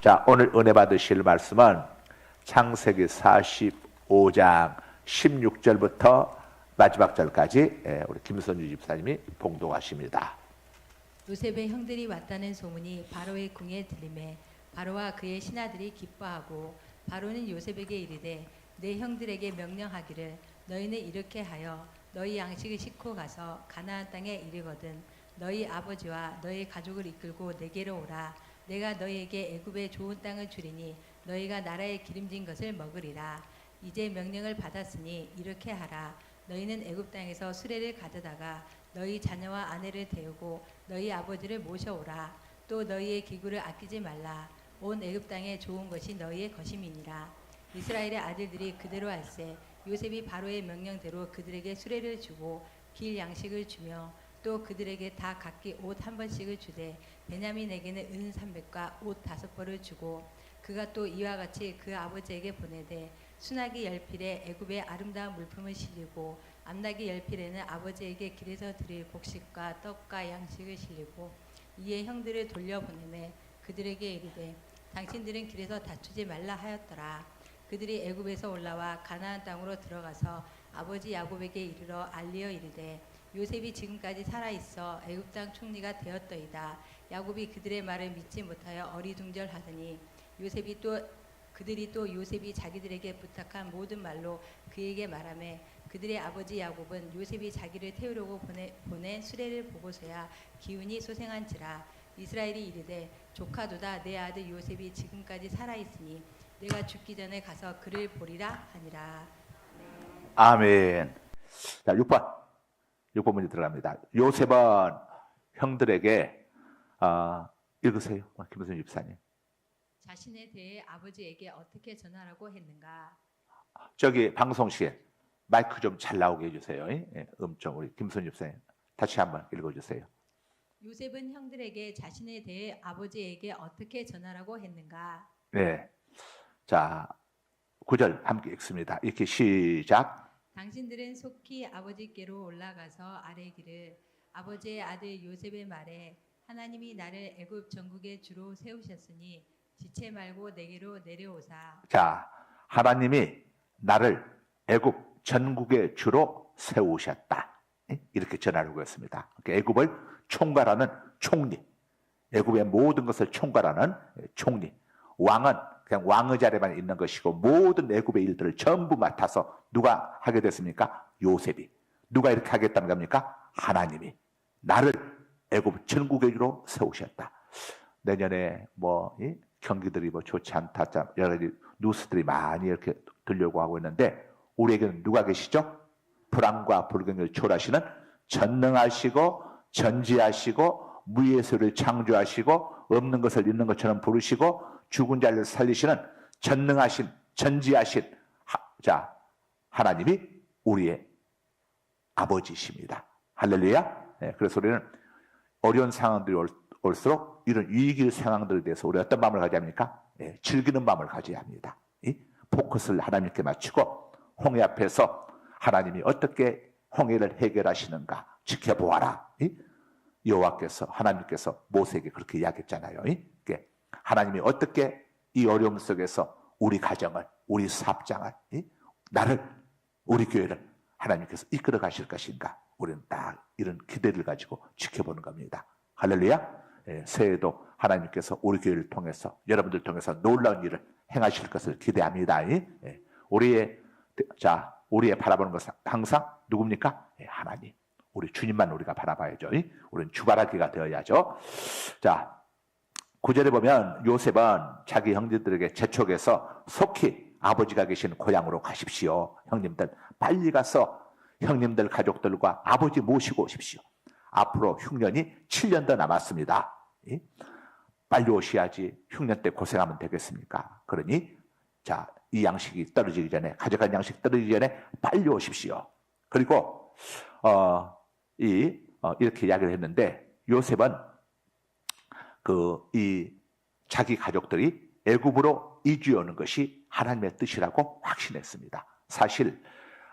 자, 오늘 은혜 받으실 말씀은 창세기 45장 16절부터 마지막 절까지 우리 김선주 집사님이 봉독하십니다. 요셉의 형들이 왔다는 소문이 바로의 궁에 들리매 바로와 그의 신하들이 기뻐하고 바로는 요셉에게 이르되 내 형들에게 명령하기를 너희는 이렇게 하여 너희 양식을 싣고 가서 가나안 땅에 이르거든 너희 아버지와 너희 가족을 이끌고 내게로 오라. 내가 너희에게 애굽의 좋은 땅을 주리니 너희가 나라의 기름진 것을 먹으리라. 이제 명령을 받았으니 이렇게 하라. 너희는 애굽 땅에서 수레를 가져다가 너희 자녀와 아내를 데우고 너희 아버지를 모셔오라. 또 너희의 기구를 아끼지 말라. 온 애굽 땅에 좋은 것이 너희의 것임이니라. 이스라엘의 아들들이 그대로 할세 요셉이 바로의 명령대로 그들에게 수레를 주고 길 양식을 주며 또 그들에게 다 각기 옷 한 벌씩을 주되 베냐민에게는 은 300과 옷 5벌을 주고 그가 또 이와 같이 그 아버지에게 보내되 순하기 열필에 애굽의 아름다운 물품을 실리고 암나기 열필에는 아버지에게 길에서 드릴 곡식과 떡과 양식을 실리고 이에 형들을 돌려보내매 그들에게 이르되 당신들은 길에서 다투지 말라 하였더라. 그들이 애굽에서 올라와 가나안 땅으로 들어가서 아버지 야곱에게 이르러 알리어 이르되 요셉이 지금까지 살아있어 애굽 땅 총리가 되었더이다. 야곱이 그들의 말을 믿지 못하여 어리둥절하더니 그들이 또 요셉이 자기들에게 부탁한 모든 말로 그에게 말하매 그들의 아버지 야곱은 요셉이 자기를 태우려고 보낸 수레를 보고서야 기운이 소생한지라. 이스라엘이 이르되 조카도다 내 아들 요셉이 지금까지 살아있으니 내가 죽기 전에 가서 그를 보리라 하니라. 아멘. 자, 6번 문제 들어갑니다. 요셉은 형들에게 읽으세요. 김선주 집사님. 자신에 대해 아버지에게 어떻게 전하라고 했는가? 저기 방송실에 마이크 좀 잘 나오게 해주세요. 좀 우리 김선주 집사님 다시 한번 읽어주세요. 요셉은 형들에게 자신에 대해 아버지에게 어떻게 전하라고 했는가? 네. 자, 9절 함께 읽습니다. 이렇게 시작. 당신들은 속히 아버지께로 올라가서 아뢰기를 아버지의 아들 요셉의 말에 하나님이 나를 애굽 전국의 주로 세우셨으니 지체 말고 내게로 내려오사. 자, 하나님이 나를 애굽 전국의 주로 세우셨다. 이렇게 전하려고 했습니다. 애굽을 총괄하는 총리, 애굽의 모든 것을 총괄하는 총리. 왕은 그냥 왕의 자리에만 있는 것이고 모든 애굽의 일들을 전부 맡아서 누가 하게 됐습니까? 요셉이. 누가 이렇게 하겠다는 겁니까? 하나님이 나를 애굽 전국의 주로 세우셨다. 내년에 경기들이 좋지 않다, 여러 가지 뉴스들이 많이 이렇게 들려오고 하고 있는데 우리에게는 누가 계시죠? 불안과 불경을 초월하시는 전능하시고 전지하시고 무의 소를 창조하시고 없는 것을 있는 것처럼 부르시고 죽은 자를 살리시는 전능하신 전지하신 하나님이 우리의 아버지십니다. 할렐루야. 그래서 우리는 어려운 상황들이 올수록 이런 위기 상황들에 대해서 우리 어떤 마음을 가져야 합니까? 즐기는 마음을 가져야 합니다. 포커스를 하나님께 맞추고 홍해 앞에서 하나님이 어떻게 홍해를 해결하시는가 지켜보아라. 여호와께서 하나님께서 모세에게 그렇게 이야기했잖아요. 하나님이 어떻게 이 어려움 속에서 우리 가정을, 우리 사업장을, 나를, 우리 교회를 하나님께서 이끌어 가실 것인가? 우리는 딱 이런 기대를 가지고 지켜보는 겁니다. 할렐루야. 새해에도 하나님께서 우리 교회를 통해서 여러분들 통해서 놀라운 일을 행하실 것을 기대합니다. 우리의 바라보는 것은 항상 누굽니까? 하나님. 우리 주님만 우리가 바라봐야죠. 우리는 주바라기가 되어야죠. 자, 9절에 보면 요셉은 자기 형제들에게 재촉해서 속히 아버지가 계신 고향으로 가십시오. 형님들 빨리 가서 형님들 가족들과 아버지 모시고 오십시오. 앞으로 흉년이 7년 더 남았습니다. 빨리 오셔야지 흉년 때 고생하면 되겠습니까? 그러니 이 양식이 떨어지기 전에, 가져간 양식 떨어지기 전에 빨리 오십시오. 그리고 이렇게 이야기를 했는데 요셉은 자기 가족들이 애굽으로 이주해 오는 것이 하나님의 뜻이라고 확신했습니다. 사실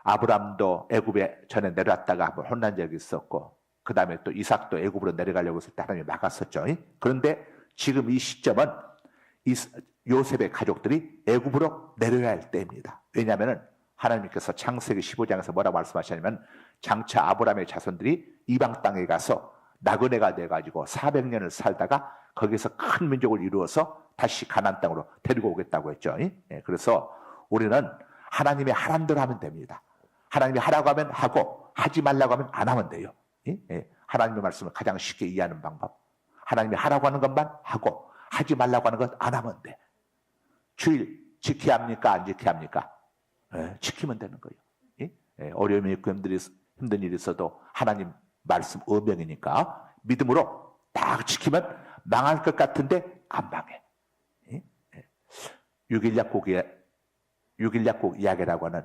아브람도 애굽에 전에 내려왔다가 한번 혼난 적이 있었고 그 다음에 또 이삭도 애굽으로 내려가려고 했을 때 하나님이 막았었죠. 그런데 지금 이 시점은 요셉의 가족들이 애굽으로 내려야 할 때입니다. 왜냐하면 하나님께서 창세기 15장에서 뭐라고 말씀하시냐면 장차 아브라함의 자손들이 이방 땅에 가서 나그네가 돼가지고 400년을 살다가 거기서 큰 민족을 이루어서 다시 가나안 땅으로 데리고 오겠다고 했죠. 그래서 우리는 하나님이 하라는 대로 하면 됩니다. 하나님이 하라고 하면 하고 하지 말라고 하면 안 하면 돼요. 하나님의 말씀을 가장 쉽게 이해하는 방법. 하나님이 하라고 하는 것만 하고 하지 말라고 하는 것 안 하면 돼. 주일 지켜야 합니까? 안 지켜야 합니까? 지키면 되는 거예요. 어려움이 있고 힘든 일이 있어도 하나님 말씀 어명이니까 믿음으로 딱 지키면 망할 것 같은데 안 망해. 6일 약국 이야기라고 하는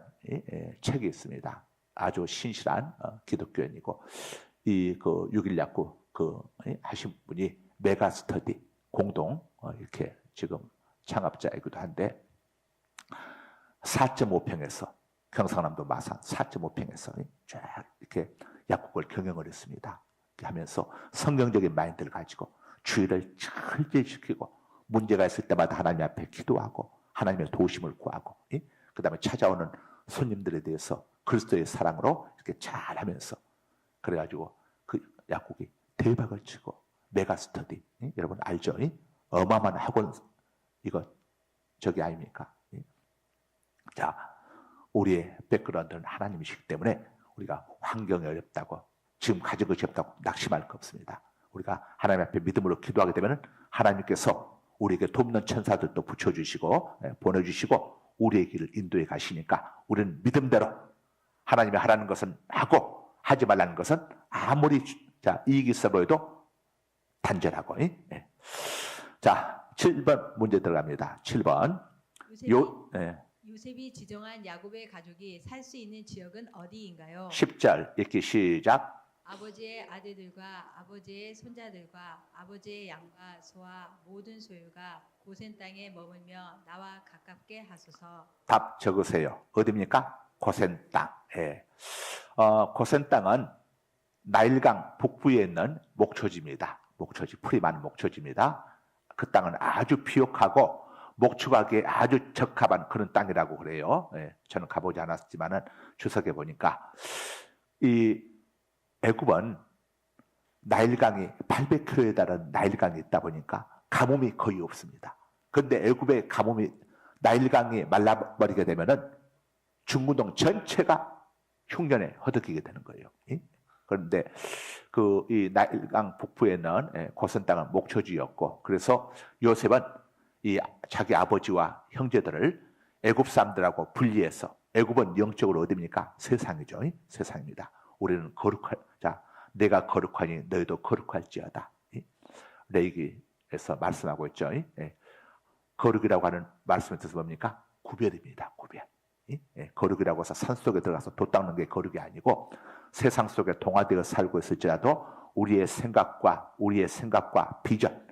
책이 있습니다. 아주 신실한 기독교인이고 그 6일 약국 하신 분이 메가스터디 공동 이렇게 지금 창업자이기도 한데 4.5평에서 경상남도 마산 4.5평에서 쫙 이렇게 약국을 경영을 했습니다. 하면서 성경적인 마인드를 가지고 주의를 철저히 지키고 문제가 있을 때마다 하나님 앞에 기도하고 하나님의 도우심을 구하고 그 다음에 찾아오는 손님들에 대해서 그리스도의 사랑으로 이렇게 잘하면서 그래가지고 그 약국이 대박을 치고 메가스터디 여러분 알죠? 어마어마한 학원 이거 저기 아닙니까? 자, 우리의 백그라운드는 하나님이시기 때문에 우리가 환경이 어렵다고 지금 가진 것이 없다고 낙심할 거 없습니다. 우리가 하나님 앞에 믿음으로 기도하게 되면 하나님께서 우리에게 돕는 천사들도 붙여주시고 보내주시고 우리의 길을 인도해 가시니까 우리는 믿음대로 하나님이 하라는 것은 하고 하지 말라는 것은 아무리 이익이 있어 보여도 단절하고. 자, 7번 문제 들어갑니다. 7번. 요셉이 지정한 야곱의 가족이 살 수 있는 지역은 어디인가요? 10절 읽기 시작. 아버지의 아들들과 아버지의 손자들과 아버지의 양과 소와 모든 소유가 고센 땅에 머물며 나와 가깝게 하소서. 답 적으세요. 어디입니까? 고센 땅. 고센 땅은 나일강 북부에 있는 목초지입니다. 목초지, 풀이 많은 목초지입니다. 그 땅은 아주 비옥하고 목축하기에 아주 적합한 그런 땅이라고 그래요. 저는 가보지 않았지만은 주석에 보니까 이 애굽은 나일강이 800km에 달하는 나일강이 있다 보니까 가뭄이 거의 없습니다. 그런데 애굽의 가뭄이 나일강이 말라버리게 되면은 중구동 전체가 흉년에 허덕이게 되는 거예요. 그런데 이 나일강 북부에 있는 고센 땅은 목초지였고 그래서 요셉은 이 자기 아버지와 형제들을 애굽 사람들하고 분리해서 애굽은 영적으로 어디입니까? 세상이죠. 세상입니다. 우리는 내가 거룩하니 너희도 거룩할지어다. 레위기에서 말씀하고 있죠. 거룩이라고 하는 말씀의 뜻은 뭡니까? 구별입니다. 구별. 거룩이라고 해서 산 속에 들어가서 돛 닦는 게 거룩이 아니고 세상 속에 동화되어 살고 있을지라도 우리의 생각과 비전,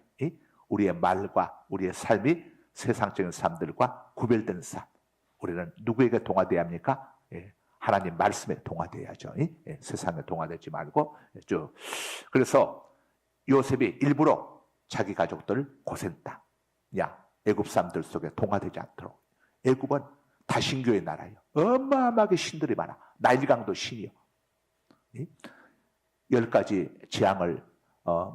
우리의 말과 우리의 삶이 세상적인 사람들과 구별된 삶. 우리는 누구에게 동화되어야 합니까? 하나님 말씀에 동화되어야죠. 세상에 동화되지 말고 쭉. 그래서 요셉이 일부러 자기 가족들을 고센 땅, 애굽 사람들 속에 동화되지 않도록. 애굽은 다신교의 나라예요. 어마어마하게 신들이 많아. 나일강도 신이요. 10가지 재앙을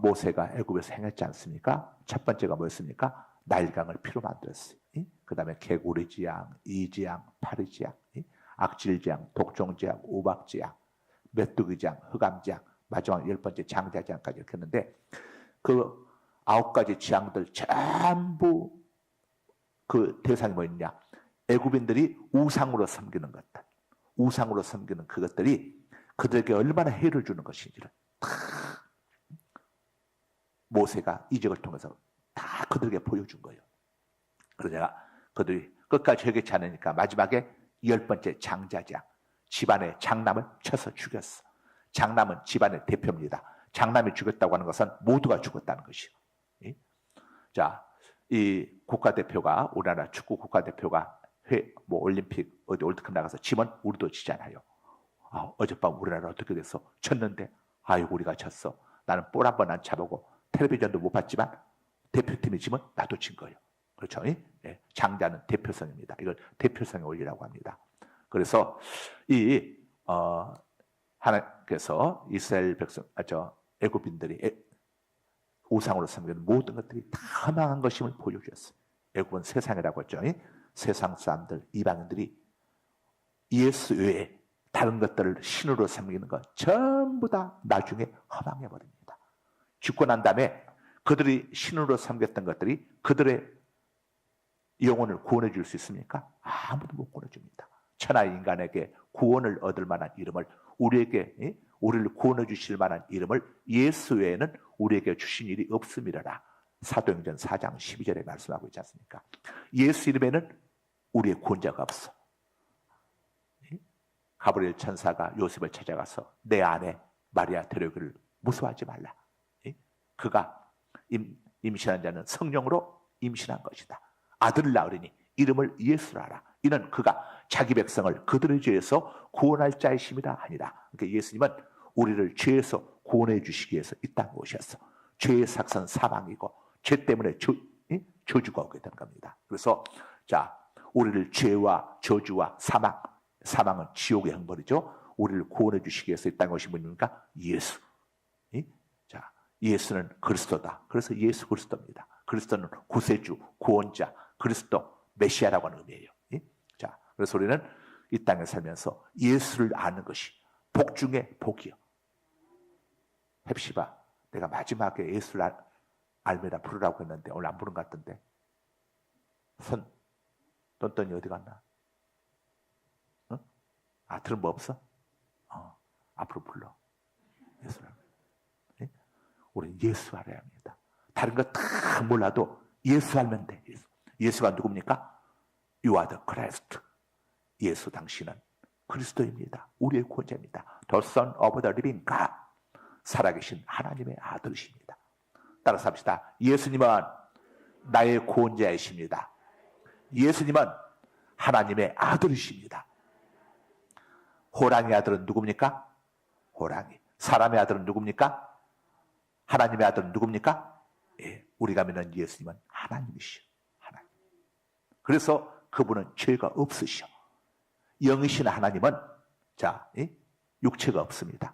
모세가 애굽에서 행했지 않습니까? 첫 번째가 뭐였습니까? 나일강을 피로 만들었어요. 그 다음에 개구리지양, 이지양, 파리지양, 악질지양, 독종지양, 우박지양, 메뚜기지양, 흑암지양, 마지막 10번째 장자지양까지 이렇게 했는데 그 9가지 지양들 전부 그 대상이 뭐였냐? 애굽인들이 우상으로 섬기는 것들, 우상으로 섬기는 그것들이 그들에게 얼마나 해를 주는 것인지를 다 모세가 이적을 통해서 다 그들에게 보여준 거예요. 그러다가 그들이 끝까지 회개치 않으니까 마지막에 10번째 장자지양, 집안의 장남을 쳐서 죽였어. 장남은 집안의 대표입니다. 장남이 죽였다고 하는 것은 모두가 죽었다는 것이요. 자, 이 국가대표가 우리나라 축구 국가대표가 올림픽 어디 월드컵 나가서 지면 우리도 지잖아요. 어젯밤 우리나라 어떻게 됐어? 쳤는데 아이고 우리가 졌어. 나는 볼 한 번 안 차보고 텔레비전도 못 봤지만 대표팀이 지면 나도 진 거예요. 그렇죠? 예, 장자는 대표성입니다. 이걸 대표성의 원리라고 합니다. 그래서 하나님께서 이스라엘 백성, 애굽인들이 우상으로 섬기는 모든 것들이 다 망한 것임을 보여주셨어요. 애굽은 세상이라고 했죠. 세상 사람들, 이방인들이 예수 외에 다른 것들을 신으로 섬기는 것 전부 다 나중에 허망해 버립니다. 죽고 난 다음에 그들이 신으로 섬겼던 것들이 그들의 영혼을 구원해 줄 수 있습니까? 아무도 못 구원해 줍니다. 천하 인간에게 구원을 얻을 만한 이름을, 우리를 구원해 주실 만한 이름을 예수 외에는 우리에게 주신 일이 없음이라라. 사도행전 4장 12절에 말씀하고 있지 않습니까? 예수 이름에는 우리의 구원자가 없어. 가브리엘 천사가 요셉을 찾아가서 내 아내 마리아 데려오기를 무서워하지 말라. 그가 임신한 자는 성령으로 임신한 것이다. 아들을 낳으리니 이름을 예수라 하라. 이는 그가 자기 백성을 그들의 죄에서 구원할 자이심이라 하니라. 그러니까 예수님은 우리를 죄에서 구원해 주시기 위해서 이 땅에 오셨어. 죄의 삭선 사망이고 죄 때문에 저주가 오게 된 겁니다. 그래서 우리를 죄와 저주와 사망은 지옥의 형벌이죠. 우리를 구원해 주시기 위해서 이 땅에 오신 분입니까? 예수. 예수는 그리스도다. 그래서 예수 그리스도입니다. 그리스도는 구세주, 구원자, 그리스도, 메시아라고 하는 의미예요. 그래서 우리는 이 땅에 살면서 예수를 아는 것이 복 중에 복이요. 헵시바, 내가 마지막에 예수를 알미라 부르라고 했는데 오늘 안 부른 것 같던데. 떴더니 어디 갔나? 들은 거 없어? 앞으로 불러. 예수를. 우리는 예수 알아야 합니다. 다른 거 다 몰라도 예수 알면 돼. 예수가 누굽니까? You are the Christ. 예수 당신은 그리스도입니다. 우리의 구원자입니다. The Son of the Living God. 살아계신 하나님의 아들이십니다. 따라서 합시다. 예수님은 나의 구원자이십니다. 예수님은 하나님의 아들이십니다. 호랑이 아들은 누굽니까? 호랑이. 사람의 아들은 누굽니까? 하나님의 아들은 누굽니까? 우리가 믿는 예수님은 하나님이시오. 하나님. 그래서 그분은 죄가 없으시오. 영이신 하나님은 육체가 없습니다.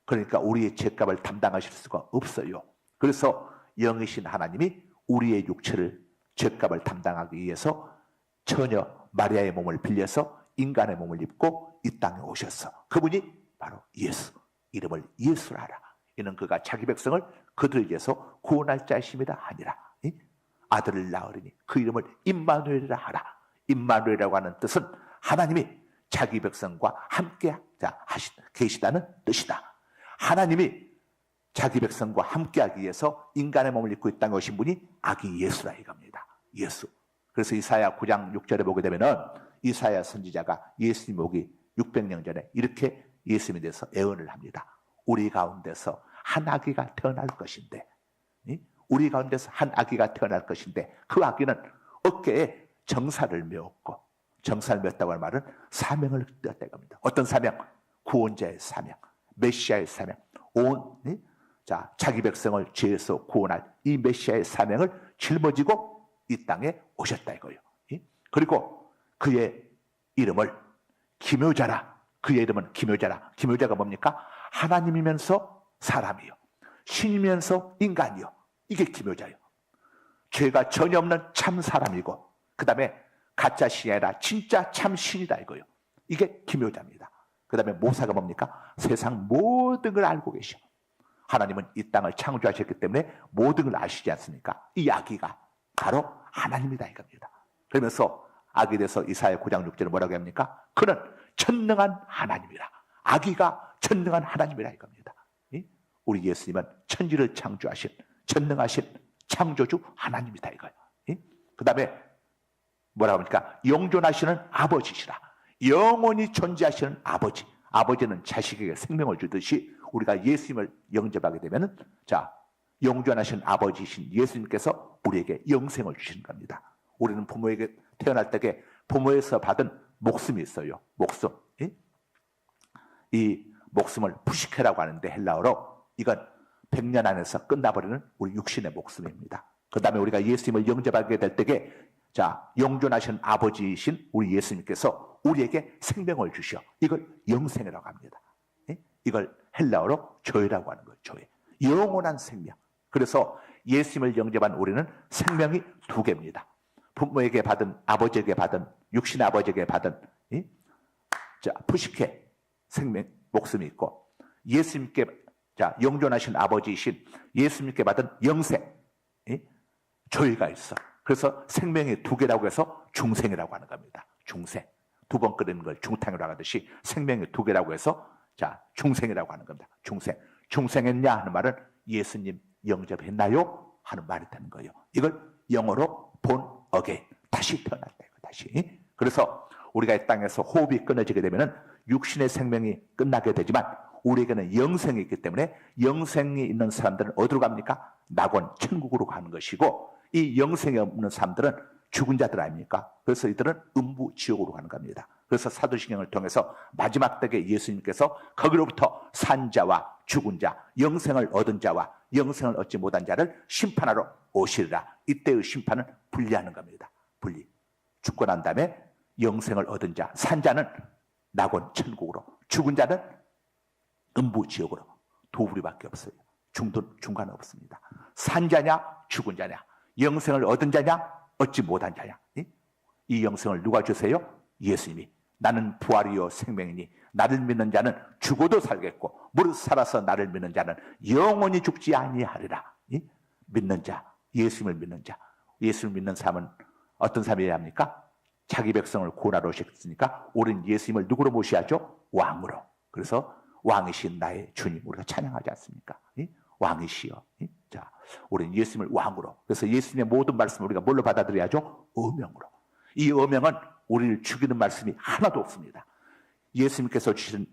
그러니까 우리의 죄값을 담당하실 수가 없어요. 그래서 영이신 하나님이 우리의 육체를 죄값을 담당하기 위해서 처녀 마리아의 몸을 빌려서 인간의 몸을 입고 이 땅에 오셨어. 그분이 바로 예수. 이름을 예수라 하라. 이는 그가 자기 백성을 그들에게서 구원할 자이심이라 하니라. 아들을 낳으리니 그 이름을 임마누엘이라 하라. 임마누엘이라고 하는 뜻은 하나님이 자기 백성과 함께 계시다는 뜻이다. 하나님이 자기 백성과 함께하기 위해서 인간의 몸을 입고 이 땅에 오신 분이 아기 예수라 이겁니다. 예수. 그래서 이사야 9장 6절에 보게 되면은 이사야 선지자가 예수님 오기 600년 전에 이렇게 예수님에 대해서 예언을 합니다. 우리 가운데서 한 아기가 태어날 것인데, 우리 가운데서 한 아기가 태어날 것인데 그 아기는 어깨에 정사를 메었고, 정사를 메었다고 하는 말은 사명을 띄었다 이겁니다. 어떤 사명? 구원자의 사명, 메시아의 사명, 자기 백성을 죄에서 구원할 이 메시아의 사명을 짊어지고 이 땅에 오셨다 이거예요. 그리고 그의 이름을 기묘자라. 그의 이름은 기묘자라. 기묘자가 뭡니까? 하나님이면서 사람이요, 신이면서 인간이요. 이게 기묘자예요. 죄가 전혀 없는 참 사람이고 그 다음에 가짜 신이 아니라 진짜 참 신이다 이거예요. 이게 기묘자입니다. 그 다음에 모사가 뭡니까? 세상 모든 걸 알고 계셔. 하나님은 이 땅을 창조하셨기 때문에 모든 걸 아시지 않습니까? 이 아기가 바로 하나님이다 이겁니다. 그러면서 아기에 대해서 이사야 9장 6절에 뭐라고 합니까? 그는 전능한 하나님이라. 아기가 전능한 하나님이라 이겁니다. 우리 예수님은 천지를 창조하신 전능하신 창조주 하나님이다 이거예요. 그 다음에 뭐라고 합니까? 영존하시는 아버지시라. 영원히 존재하시는 아버지. 아버지는 자식에게 생명을 주듯이 우리가 예수님을 영접하게 되면은 영존하신 아버지이신 예수님께서 우리에게 영생을 주시는 겁니다. 우리는 부모에게 태어날 때에 부모에서 받은 목숨이 있어요. 목숨. 이 목숨을 푸시케라고 하는데 헬라어로 이건 100년 안에서 끝나버리는 우리 육신의 목숨입니다. 그 다음에 우리가 예수님을 영접하게 될 때에 자, 영존하신 아버지이신 우리 예수님께서 우리에게 생명을 주셔. 이걸 영생이라고 합니다. 예? 이걸 헬라어로 조회라고 하는 거예요. 조회. 영원한 생명. 그래서 예수님을 영접한 우리는 생명이 두 개입니다. 부모에게 받은, 아버지에게 받은, 육신 아버지에게 받은 자, 푸시케 생명, 목숨이 있고, 예수님께 자, 영존하신 아버지이신 예수님께 받은 영생, 조회가 있어. 그래서 생명이 두 개라고 해서 중생이라고 하는 겁니다. 중생. 두 번 끓이는 걸 중탕이라고 하듯이 생명이 두 개라고 해서 자, 중생이라고 하는 겁니다. 중생. 중생했냐 하는 말은 예수님 영접했나요? 하는 말이 되는 거예요. 이걸 영어로 born again. 다시 태어났다. 다시. 그래서 우리가 이 땅에서 호흡이 끊어지게 되면은 육신의 생명이 끝나게 되지만 우리에게는 영생이 있기 때문에 영생이 있는 사람들은 어디로 갑니까? 낙원, 천국으로 가는 것이고 이 영생이 없는 사람들은 죽은 자들 아닙니까? 그래서 이들은 음부, 지옥으로 가는 겁니다. 그래서 사도신경을 통해서 마지막 때에 예수님께서 거기로부터 산 자와 죽은 자, 영생을 얻은 자와 영생을 얻지 못한 자를 심판하러 오시리라. 이때의 심판은 분리하는 겁니다. 분리. 죽고 난 다음에 영생을 얻은 자, 산 자는 낙원, 천국으로, 죽은 자는 음부, 지옥으로 두 부류밖에 없어요. 중간은 없습니다. 산 자냐, 죽은 자냐, 영생을 얻은 자냐, 얻지 못한 자냐. 이 영생을 누가 주세요? 예수님이. 나는 부활이요 생명이니 나를 믿는 자는 죽어도 살겠고 무릇 살아서 나를 믿는 자는 영원히 죽지 아니하리라. 믿는 자, 예수님을 믿는 자. 예수님을 믿는 사람은 어떤 사람이어야 합니까? 자기 백성을 구원하러 오셨으니까 우리는 예수님을 누구로 모셔야죠? 왕으로. 그래서 왕이신 나의 주님 우리가 찬양하지 않습니까? 왕이시여. 자, 우리는 예수님을 왕으로. 그래서 예수님의 모든 말씀을 우리가 뭘로 받아들여야죠? 어명으로. 이 어명은 우리를 죽이는 말씀이 하나도 없습니다. 예수님께서 주신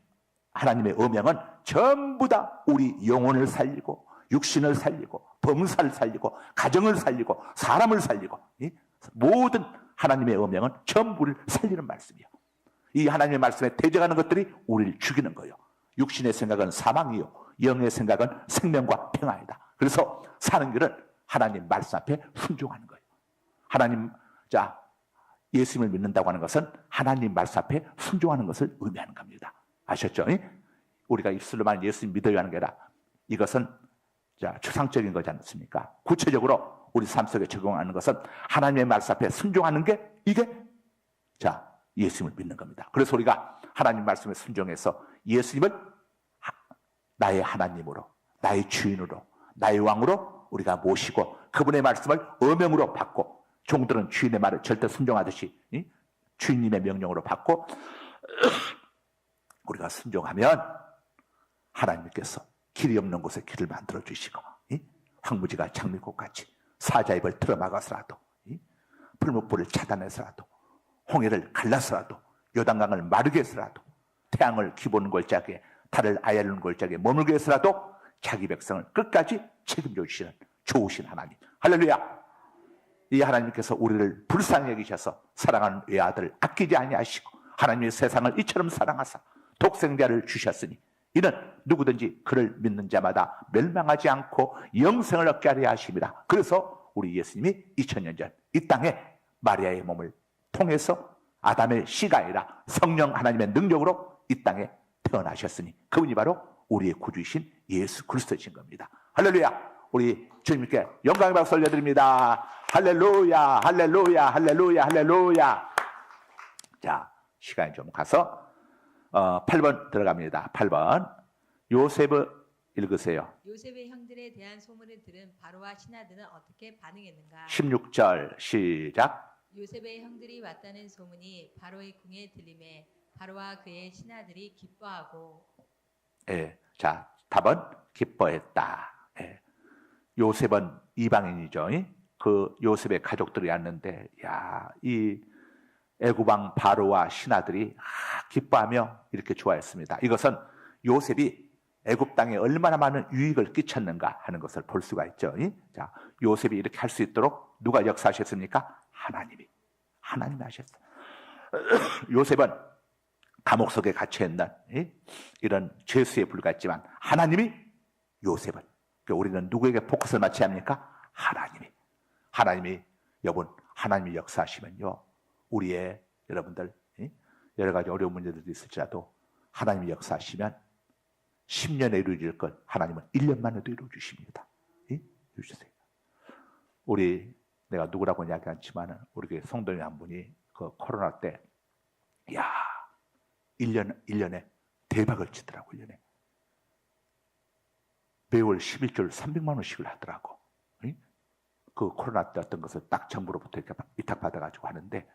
하나님의 어명은 전부 다 우리 영혼을 살리고 육신을 살리고 범사를 살리고 가정을 살리고 사람을 살리고 모든 하나님의 어명은 전부를 살리는 말씀이에요. 이 하나님의 말씀에 대적하는 것들이 우리를 죽이는 거예요. 육신의 생각은 사망이요 영의 생각은 생명과 평안이다. 그래서 사는 길은 하나님 말씀 앞에 순종하는 거예요. 하나님, 자, 예수님을 믿는다고 하는 것은 하나님 말씀 앞에 순종하는 것을 의미하는 겁니다. 아셨죠? 우리가 입술로만 예수님 믿어야 하는 게 아니라 이것은 자, 추상적인 거지 않습니까? 구체적으로 우리 삶 속에 적용하는 것은 하나님의 말씀 앞에 순종하는 게 이게 자, 예수님을 믿는 겁니다. 그래서 우리가 하나님 말씀에 순종해서 예수님을 나의 하나님으로, 나의 주인으로, 나의 왕으로 우리가 모시고 그분의 말씀을 어명으로 받고 종들은 주인의 말을 절대 순종하듯이 주인님의 명령으로 받고 우리가 순종하면 하나님께서 길이 없는 곳에 길을 만들어 주시고 황무지가 장미꽃같이 사자입을 틀어막아서라도 풀무불을 차단해서라도 홍해를 갈라서라도 요단강을 마르게 해서라도 태양을 기보는 골짜기에 달을 아야르는 골짜기에 머물게 해서라도 자기 백성을 끝까지 책임져 주시는 좋으신 하나님. 할렐루야. 이 하나님께서 우리를 불쌍히 여기셔서 사랑하는 외아들을 아끼지 아니하시고 하나님의 세상을 이처럼 사랑하사 독생자를 주셨으니 이는 누구든지 그를 믿는 자마다 멸망하지 않고 영생을 얻게 하려 하심이라. 그래서 우리 예수님이 2000년 전 이 땅에 마리아의 몸을 통해서 아담의 씨가 아니라 성령 하나님의 능력으로 이 땅에 태어나셨으니 그분이 바로 우리의 구주이신 예수 그리스도이신 겁니다. 할렐루야. 우리 주님께 영광의 박수 올려드립니다. 할렐루야, 할렐루야, 할렐루야, 할렐루야. 자, 시간이 좀 가서 8번 들어갑니다. 8번 요셉을 읽으세요. 요셉의 형들에 대한 소문을 들은 바로와 신하들은 어떻게 반응했는가? 16절 시작. 요셉의 형들이 왔다는 소문이 바로의 궁에 들림에 바로와 그의 신하들이 기뻐하고. 예, 자, 답은 기뻐했다. 예. 요셉은 이방인이죠. 그 요셉의 가족들이 왔는데, 야, 이 애굽왕 바로와 신하들이 기뻐하며 이렇게 좋아했습니다. 이것은 요셉이 애굽 땅에 얼마나 많은 유익을 끼쳤는가 하는 것을 볼 수가 있죠. 자, 요셉이 이렇게 할 수 있도록 누가 역사하셨습니까? 하나님이 하셨어요. 요셉은 감옥 속에 갇혀 있는 이런 죄수에 불과했지만 하나님이 요셉은, 우리는 누구에게 포커스를 맞춰야 합니까? 하나님이. 하나님이 역사하시면요, 우리의 여러분들 여러 가지 어려운 문제들이 있을지라도 하나님이 역사하시면 10년에 이루어질 것 하나님은 1년 만에도 이루어주십니다. 이루어주세요. 내가 누구라고 이야기 않지만 우리 교회 성도님 한 분이 그 코로나 때 1년에 대박을 치더라고. 1년에 매월 11절 300만 원씩을 하더라고. 그 코로나 때 어떤 것을 딱 정부로부터 이렇게 위탁받아가지고 하는데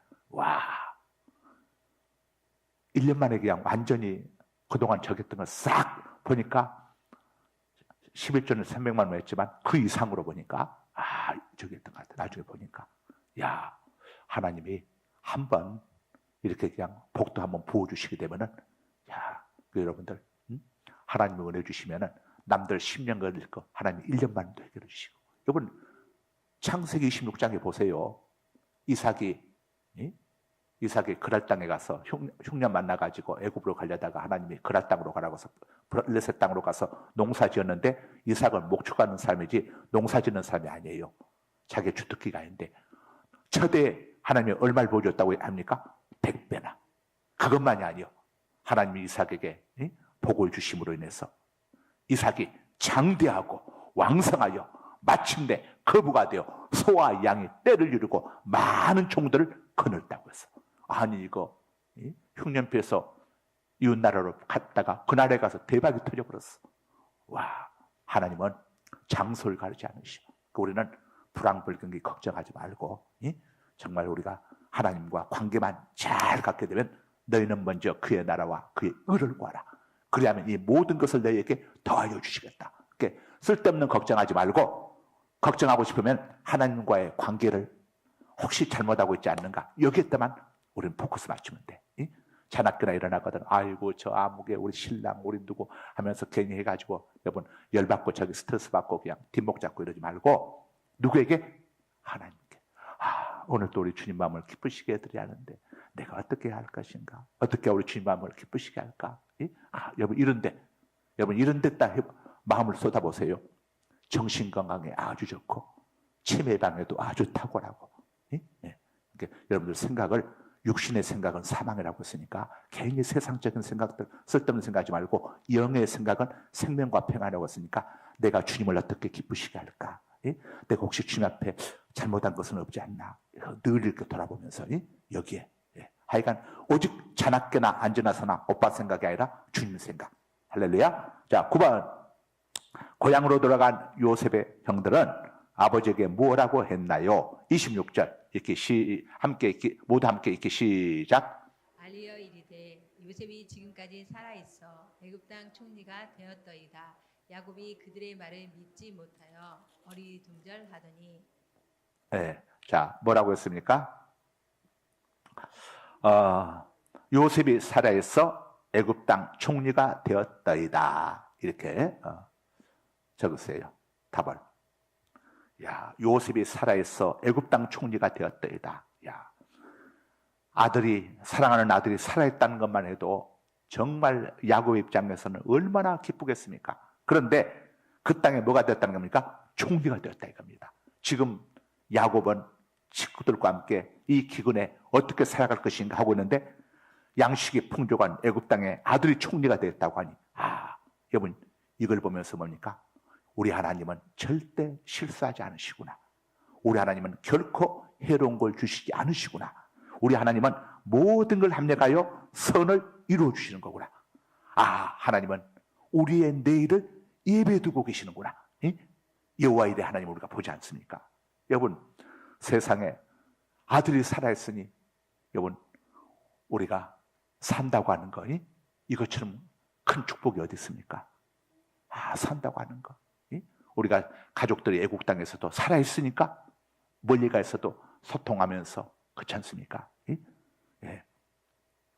1년 만에 그냥 완전히 그동안 적였던 걸 싹 보니까 11조는 300만 원 했지만 그 이상으로 보니까 저기 했던 것 같아. 나중에 보니까 하나님이 한번 이렇게 그냥 복도 한번 부어주시게 되면은 여러분들 하나님이 은혜 주시면은 남들 10년 걸릴 거 하나님이 1년 만에도 해결해 주시고. 여러분 창세기 26장에 보세요. 이삭이 그랄 땅에 가서 흉년 만나가지고 애굽으로 가려다가 하나님이 그랄 땅으로 가라고 해서 블레셋 땅으로 가서 농사 지었는데 이삭은 목축하는 삶이지 농사 짓는 삶이 아니에요. 자기 주특기가 아닌데 첫해 하나님이 얼마를 보여줬다고 합니까? 100배나. 그것만이 아니요. 하나님이 이삭에게 복을 주심으로 인해서 이삭이 장대하고 왕성하여 마침내 거부가 되어 소와 양이 떼를 이루고 많은 종들을 거느렸다고 했어. 아니 이거 흉년피해서 이웃나라로 갔다가 그날에 가서 대박이 터져버렸어. 하나님은 장소를 가리지 않으시오. 우리는 불황불경기 걱정하지 말고 정말 우리가 하나님과 관계만 잘 갖게 되면 너희는 먼저 그의 나라와 그의 의를 구하라. 그리하면 이 모든 것을 너희에게 더하여 주시겠다. 쓸데없는 걱정하지 말고 걱정하고 싶으면 하나님과의 관계를 혹시 잘못하고 있지 않는가 여기에다만 우리는 포커스 맞추면 돼. 자나깨나 일어나거든. 아이고 저 아무개 우리 신랑 우리 누구 하면서 괜히 해가지고 여러분 열받고 저기 스트레스 받고 그냥 뒷목 잡고 이러지 말고 누구에게? 하나님께. 오늘 또 우리 주님 마음을 기쁘시게 해드려야 하는데 내가 어떻게 해야 할 것인가? 어떻게 우리 주님 마음을 기쁘시게 할까? 여러분 이런 데다 마음을 쏟아보세요. 정신건강에 아주 좋고 치매 방에도 아주 탁월하고 그러니까 여러분들 생각을 육신의 생각은 사망이라고 했으니까 괜히 세상적인 생각들 쓸데없는 생각하지 말고 영의 생각은 생명과 평안이라고 했으니까 내가 주님을 어떻게 기쁘시게 할까? 내가 혹시 주님 앞에 잘못한 것은 없지 않나? 늘 이렇게 돌아보면서 여기에 하여간 오직 자나깨나 앉으나서나 오빠 생각이 아니라 주님 생각. 할렐루야. 자 9번 고향으로 돌아간 요셉의 형들은 아버지에게 뭐라고 했나요? 26절 이렇게 모두 함께 읽기 시작. 알리어 이르되 요셉이 지금까지 살아있어 애굽 땅 총리가 되었더이다. 야곱이 그들의 말을 믿지 못하여 어리둥절하더니. 자 뭐라고 했습니까? 요셉이 살아있어 애굽 땅 총리가 되었더이다. 이렇게 적으세요. 답을. 요셉이 살아있어 애굽 땅 총리가 되었더이다. 사랑하는 아들이 살아있다는 것만 해도 정말 야곱 입장에서는 얼마나 기쁘겠습니까? 그런데 그 땅에 뭐가 되었다는 겁니까? 총리가 되었다 이겁니다. 지금 야곱은 친구들과 함께 이 기근에 어떻게 살아갈 것인가 하고 있는데 양식이 풍족한 애굽 땅에 아들이 총리가 되었다고 하니 여러분 이걸 보면서 뭡니까? 우리 하나님은 절대 실수하지 않으시구나. 우리 하나님은 결코 해로운 걸 주시지 않으시구나. 우리 하나님은 모든 걸 합력하여 선을 이루어 주시는 거구나. 하나님은 우리의 내일을 예배해 두고 계시는구나. 여호와 일의 하나님을 우리가 보지 않습니까? 여러분 세상에 아들이 살아있으니 여러분 우리가 산다고 하는 거 이것처럼 큰 축복이 어디 있습니까? 산다고 하는 거. 우리가 가족들이 애국 땅에서도 살아있으니까 멀리 가 있어도 소통하면서 그렇지 않습니까?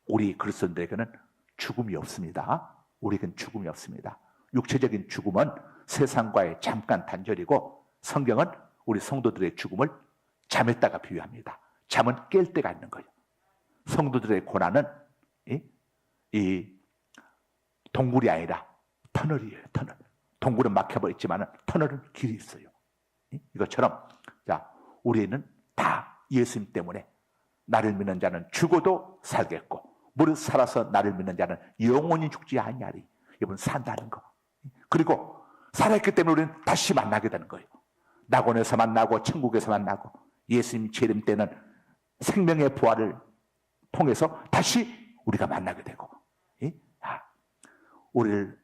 우리 그리스도인들에게는 죽음이 없습니다. 우리에게는 죽음이 없습니다. 육체적인 죽음은 세상과의 잠깐 단절이고 성경은 우리 성도들의 죽음을 잠에다가 비유합니다. 잠은 깰 때가 있는 거예요. 성도들의 고난은 이 동굴이 아니라 터널이에요. 터널. 동굴은 막혀버렸지만 터널은 길이 있어요. 이것처럼 자 우리는 다 예수님 때문에 나를 믿는 자는 죽어도 살겠고 무릇 살아서 나를 믿는 자는 영원히 죽지 아니하리. 이분 산다는 거. 그리고 살아있기 때문에 우리는 다시 만나게 되는 거예요. 낙원에서 만나고 천국에서 만나고 예수님 재림 때는 생명의 부활을 통해서 다시 우리가 만나게 되고, 우리를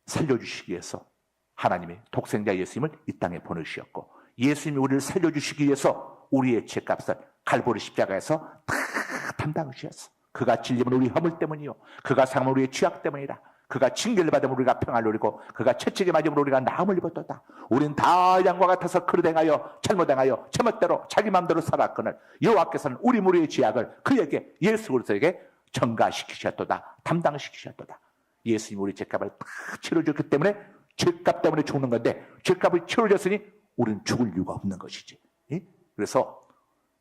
살려주시기 위해서 하나님이 독생자 예수님을 이 땅에 보내주셨고, 예수님이 우리를 살려주시기 위해서 우리의 죄값을 갈보리 십자가에서 다 담당하셨어. 그가 찔림은 우리 허물 때문이요, 그가 상함은 우리의 죄악 때문이라. 그가 징계를 받으면 우리가 평안을 누리고 그가 채찍에 맞으면 우리가 나음을 입었도다. 우리는 다 양과 같아서 그릇 행하여 잘못행하여 제멋대로 자기 마음대로 살았거늘 여호와께서는 우리 무리의 죄악을 그에게 예수 그리스도에게 전가시키셨도다. 담당시키셨도다. 예수님이 우리 죄값을 다 치러줬기 때문에 죄값 때문에 죽는 건데, 죄값을 치러줬으니 우리는 죽을 이유가 없는 것이지. 그래서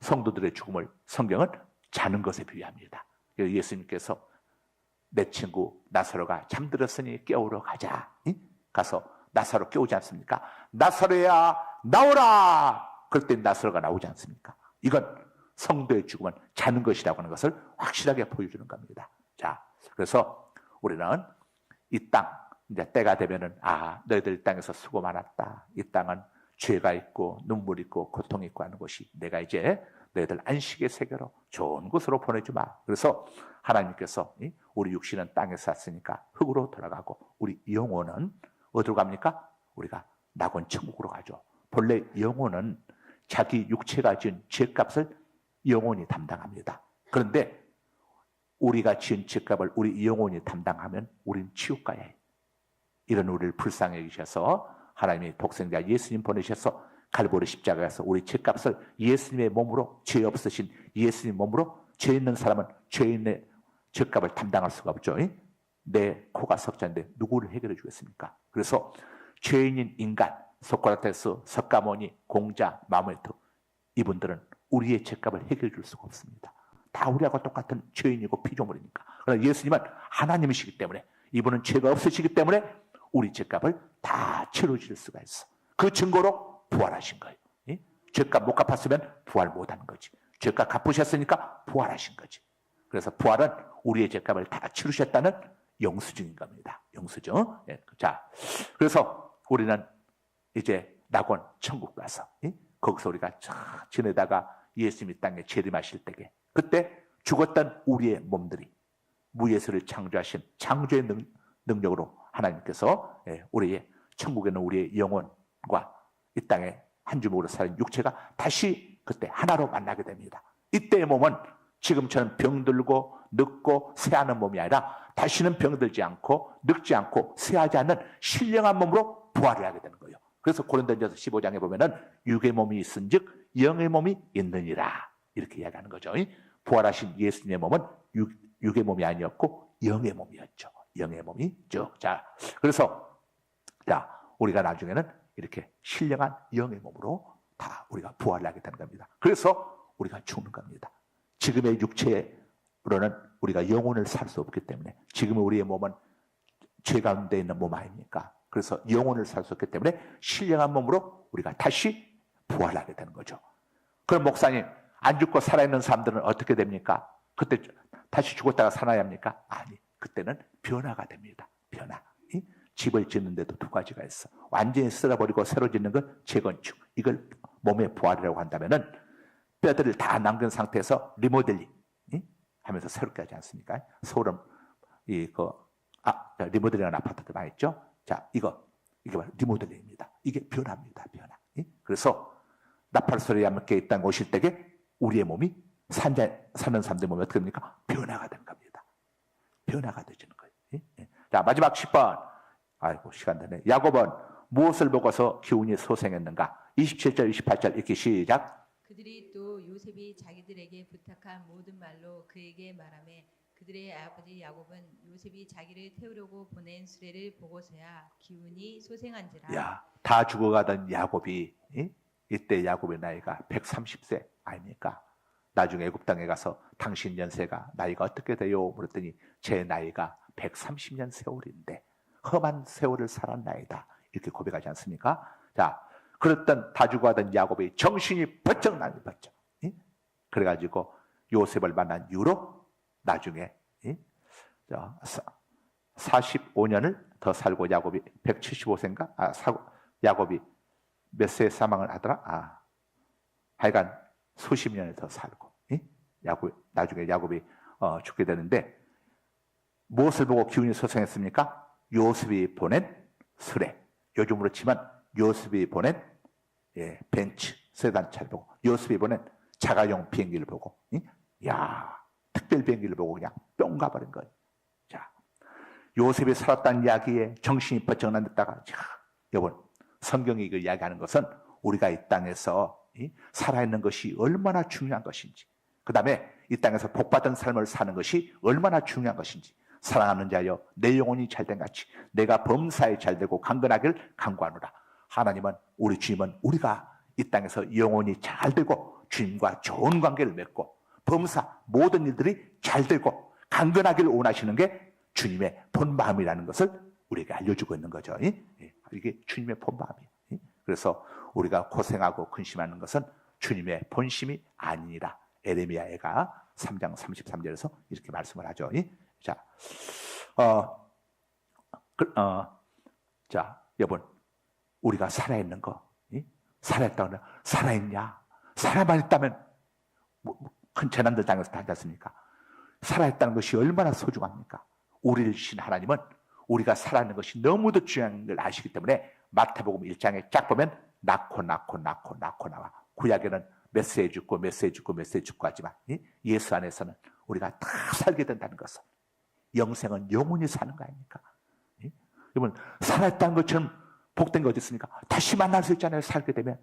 성도들의 죽음을 성경은 자는 것에 비유합니다. 예수님께서 내 친구 나사로가 잠들었으니 깨우러 가자. 가서 나사로 깨우지 않습니까? 나사로야 나오라. 그럴 때 나사로가 나오지 않습니까? 이건 성도의 죽음은 자는 것이라고 하는 것을 확실하게 보여주는 겁니다. 자, 그래서 우리는 이 땅 이제 때가 되면은 너희들 땅에서 수고 많았다. 이 땅은 죄가 있고 눈물 있고 고통 있고 하는 것이 내가 이제 너희들 안식의 세계로 좋은 곳으로 보내주마. 그래서 하나님께서 우리 육신은 땅에 샀으니까 흙으로 돌아가고 우리 영혼은 어디로 갑니까? 우리가 낙원 천국으로 가죠. 본래 영혼은 자기 육체가 지은 죄값을 영혼이 담당합니다. 그런데 우리가 지은 죄값을 우리 영혼이 담당하면 우리는 지옥 가야 해. 이런 우리를 불쌍히 여기셔서 하나님이 독생자 예수님 보내셔서 갈보리 십자가에서 우리 죄값을 예수님의 몸으로, 죄 없으신 예수님 몸으로, 죄 있는 사람은 죄인의 죄값을 담당할 수가 없죠. 내 코가 석자인데 누구를 해결해 주겠습니까? 그래서 죄인인 인간, 소크라테스, 석가모니, 공자, 마메트, 이분들은 우리의 죄값을 해결해 줄 수가 없습니다. 다 우리하고 똑같은 죄인이고 피조물이니까. 그러나 예수님은 하나님이시기 때문에, 이분은 죄가 없으시기 때문에 우리 죄값을 다 치러줄 수가 있어. 그 증거로 부활하신 거예요. 죄값 못 갚았으면 부활 못하는 거지. 죄값 갚으셨으니까 부활하신 거지. 그래서 부활은 우리의 죄값을 다 치르셨다는 영수증인 겁니다. 영수증. 자, 그래서 우리는 이제 낙원 천국 가서 거기서 우리가 쫙 지내다가 예수님이 땅에 재림하실 때에, 그때 죽었던 우리의 몸들이 무예수를 창조하신 창조의 능력으로 하나님께서 우리의 천국에 있는 우리의 영혼과 이 땅에 한 주먹으로 사는 육체가 다시 그때 하나로 만나게 됩니다. 이때의 몸은 지금처럼 병들고 늙고 쇠하는 몸이 아니라 다시는 병들지 않고 늙지 않고 쇠하지 않는 신령한 몸으로 부활을 하게 되는 거예요. 그래서 고린도전서 15장에 보면은 육의 몸이 있은즉 영의 몸이 있느니라, 이렇게 이야기하는 거죠. 부활하신 예수님의 몸은 육의 몸이 아니었고 영의 몸이었죠. 영의 몸이 쭉. 자, 그래서 우리가 나중에는 이렇게 신령한 영의 몸으로 다 우리가 부활을 하게 되는 겁니다. 그래서 우리가 죽는 겁니다. 지금의 육체로는 우리가 영혼을 살 수 없기 때문에, 지금의 우리의 몸은 죄 가운데 있는 몸 아닙니까? 그래서 영혼을 살 수 없기 때문에 신령한 몸으로 우리가 다시 부활하게 되는 거죠. 그럼 목사님, 안 죽고 살아있는 사람들은 어떻게 됩니까? 그때 다시 죽었다가 살아야 합니까? 아니, 그때는 변화가 됩니다. 변화. 집을 짓는데도 두 가지가 있어. 완전히 쓸어버리고 새로 짓는 건 재건축. 이걸 몸의 부활이라고 한다면은 뼈들을 다 남긴 상태에서 리모델링 하면서 새롭게 하지 않습니까? 서울은 리모델링한 아파트도 많이 있죠. 자, 이게 바로 리모델링입니다. 이게 변화입니다. 변화. 그래서 나팔소리에 함께 이 땅에 오실 때에 우리의 몸이 사는 사람들 몸이 어떻게 됩니까? 변화가 되는 겁니다. 변화가 되지는 거예요. 자, 마지막 10번. 아이고, 시간 되네. 야곱은 무엇을 보고서 기운이 소생했는가? 27절, 28절 읽기 시작. 그들이 또 요셉이 자기들에게 부탁한 모든 말로 그에게 말하매 그들의 아버지 야곱은 요셉이 자기를 태우려고 보낸 수레를 보고서야 기운이 소생한지라. 다 죽어가던 야곱이, 이때 야곱의 나이가 130세 아닙니까? 나중에 애굽 땅에 가서 당신 연세가 나이가 어떻게 돼요? 물었더니 제 나이가 130년 세월인데 험한 세월을 살았나이다, 이렇게 고백하지 않습니까? 자, 그랬던 다주고하던 야곱이 정신이 번쩍 나니 번쩍. 그래가지고 요셉을 만난 이후로 나중에 45년을 더 살고 야곱이 175세인가? 야곱이 몇 세에 사망을 하더라? 하여간 수십 년을 더 살고 나중에 야곱이 죽게 되는데 무엇을 보고 기운이 소생했습니까? 요셉이 보낸 수레, 요즘으로 치면 요셉이 보낸 벤츠 세단차를 보고, 요셉이 보낸 자가용 비행기를 보고, 특별 비행기를 보고 그냥 뿅 가버린 거예요. 자, 요셉이 살았다는 이야기에 정신이 번쩍 났다가, 여러분, 성경이 이걸 이야기하는 것은 우리가 이 땅에서 살아있는 것이 얼마나 중요한 것인지, 그 다음에 이 땅에서 복받은 삶을 사는 것이 얼마나 중요한 것인지, 사랑하는 자여 내 영혼이 잘된 같이 내가 범사에 잘되고 강건하길 간구하노라. 하나님은, 우리 주님은 우리가 이 땅에서 영혼이 잘되고 주님과 좋은 관계를 맺고 범사 모든 일들이 잘되고 강건하기를 원하시는 게 주님의 본마음이라는 것을 우리에게 알려주고 있는 거죠. 이게 주님의 본마음이에요. 그래서 우리가 고생하고 근심하는 것은 주님의 본심이 아니니라. 에레미야가 3장 33절에서 이렇게 말씀을 하죠. 자, 자, 여러분, 우리가 살아있는 거, 살아있다고 살아있냐? 살아만 있다면 큰 재난들 당해서 다 않습니까? 살아있다는 것이 얼마나 소중합니까? 우리를 주신 하나님은 우리가 살아있는 것이 너무도 중요한 걸 아시기 때문에 마태복음 1장에 쫙 보면 낳고 나와. 구약에는 몇 세에 죽고 몇 세에 죽고 몇 세에 죽고 하지만 예수 안에서는 우리가 다 살게 된다는 것은, 영생은 영원히 사는 거 아닙니까? 여러분, 살아있다는 것처럼 복된 게 어디 있습니까? 다시 만날 수 있잖아요. 살게 되면.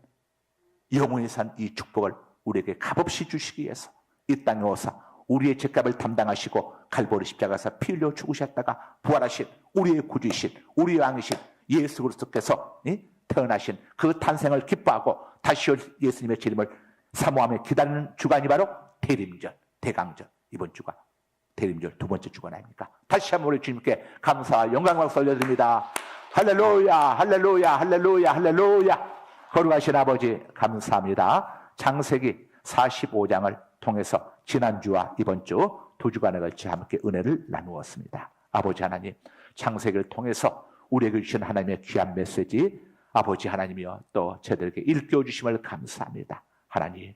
영원히 산 이 축복을 우리에게 값없이 주시기 위해서 이 땅에 오사 우리의 죄값을 담당하시고 갈보리 십자가에서 피 흘려 죽으셨다가 부활하신 우리의 구주이신 우리의 왕이신 예수 그리스도께서 태어나신 그 탄생을 기뻐하고 다시 올 예수님의 재림을 사모하며 기다리는 주간이 바로 대림절, 대강절. 이번 주가 대림절 두 번째 주간 아닙니까? 다시 한번 우리 주님께 감사와 영광 박수 올려드립니다. 할렐루야, 할렐루야, 할렐루야, 할렐루야. 거룩하신 아버지 감사합니다. 창세기 45장을 통해서 지난주와 이번 주 두 주간에 걸쳐 함께 은혜를 나누었습니다. 아버지 하나님, 창세기를 통해서 우리에게 주신 하나님의 귀한 메시지, 아버지 하나님이여 또 저들에게 일깨워 주심을 감사합니다. 하나님,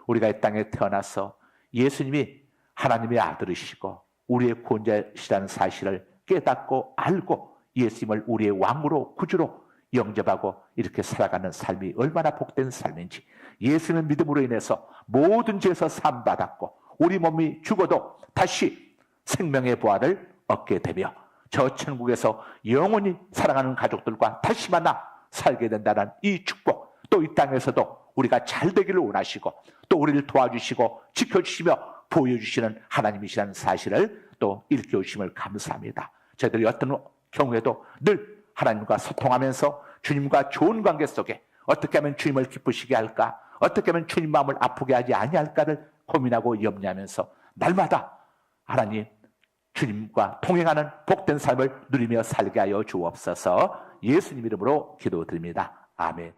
우리가 이 땅에 태어나서 예수님이 하나님의 아들이시고 우리의 구원자시라는 사실을 깨닫고 알고 예수님을 우리의 왕으로 구주로 영접하고 이렇게 살아가는 삶이 얼마나 복된 삶인지, 예수님을 믿음으로 인해서 모든 죄에서 사함받았고 우리 몸이 죽어도 다시 생명의 부활을 얻게 되며 저 천국에서 영원히 사랑하는 가족들과 다시 만나 살게 된다는 이 축복, 또 이 땅에서도 우리가 잘 되기를 원하시고 또 우리를 도와주시고 지켜주시며 보여주시는 하나님이시라는 사실을 또 일깨우심을 감사합니다. 저희들이 어떤 경우에도 늘 하나님과 소통하면서 주님과 좋은 관계 속에 어떻게 하면 주님을 기쁘시게 할까, 어떻게 하면 주님 마음을 아프게 하지 아니할까를 고민하고 염려하면서 날마다 하나님 주님과 통행하는 복된 삶을 누리며 살게 하여 주옵소서. 예수님 이름으로 기도드립니다. 아멘.